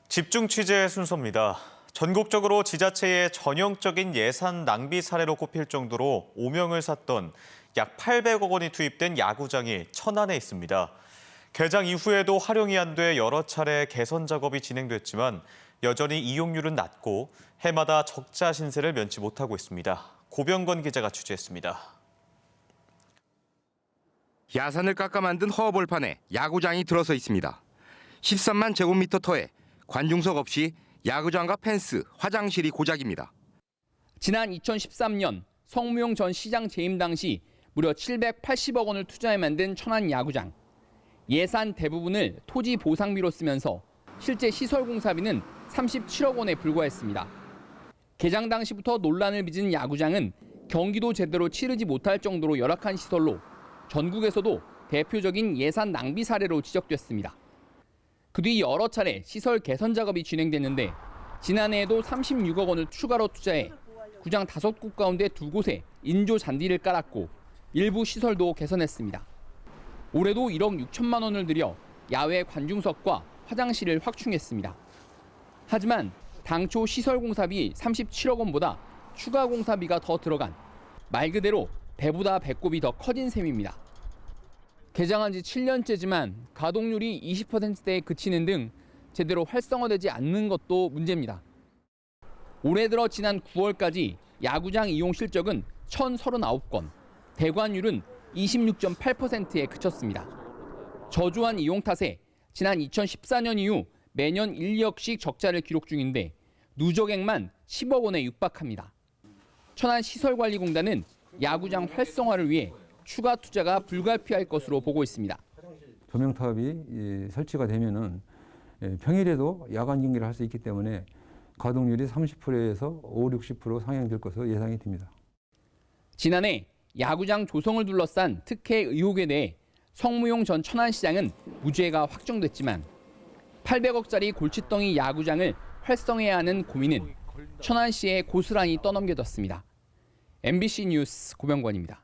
집중 취재 순서입니다. 전국적으로 지자체의 전형적인 예산 낭비 사례로 꼽힐 정도로 오명을 샀던 약 800억 원이 투입된 야구장이 천안에 있습니다. 개장 이후에도 활용이 안 돼 여러 차례 개선 작업이 진행됐지만 여전히 이용률은 낮고 해마다 적자 신세를 면치 못하고 있습니다. 고병건 기자가 취재했습니다. 야산을 깎아 만든 허벌판에 야구장이 들어서 있습니다. 13만 제곱미터 터에 관중석 없이 야구장과 펜스, 화장실이 고작입니다. 지난 2013년 성무용 전 시장 재임 당시 무려 780억 원을 투자해 만든 천안 야구장. 예산 대부분을 토지 보상비로 쓰면서 실제 시설 공사비는 37억 원에 불과했습니다. 개장 당시부터 논란을 빚은 야구장은 경기도 제대로 치르지 못할 정도로 열악한 시설로 전국에서도 대표적인 예산 낭비 사례로 지적됐습니다. 그 뒤 여러 차례 시설 개선 작업이 진행됐는데 지난해에도 36억 원을 추가로 투자해 구장 5곳 가운데 2곳에 인조 잔디를 깔았고 일부 시설도 개선했습니다. 올해도 1억 6천만 원을 들여 야외 관중석과 화장실을 확충했습니다. 하지만 당초 시설 공사비 37억 원보다 추가 공사비가 더 들어간 말 그대로 배보다 배꼽이 더 커진 셈입니다. 개장한 지 7년째지만 가동률이 20%대에 그치는 등 제대로 활성화되지 않는 것도 문제입니다. 올해 들어 지난 9월까지 야구장 이용 실적은 1,039건, 대관율은 26.8%에 그쳤습니다. 저조한 이용 탓에 지난 2014년 이후 매년 1, 2억씩 적자를 기록 중인데 누적액만 10억 원에 육박합니다. 천안시설관리공단은 야구장 활성화를 위해 추가 투자가 불가피할 것으로 보고 있습니다. 조명 타업이 설치가 되면은 평일에도 야간 경기를 할 수 있기 때문에 가동률이 30%에서 50, 60% 상향될 것으로 예상이 됩니다. 지난해 야구장 조성을 둘러싼 특혜 의혹에 대해 성무용 전 천안시장은 무죄가 확정됐지만 800억짜리 골칫덩이 야구장을 활성화해야 하는 고민은 천안시에 고스란히 떠넘겨졌습니다. MBC 뉴스 고병건입니다.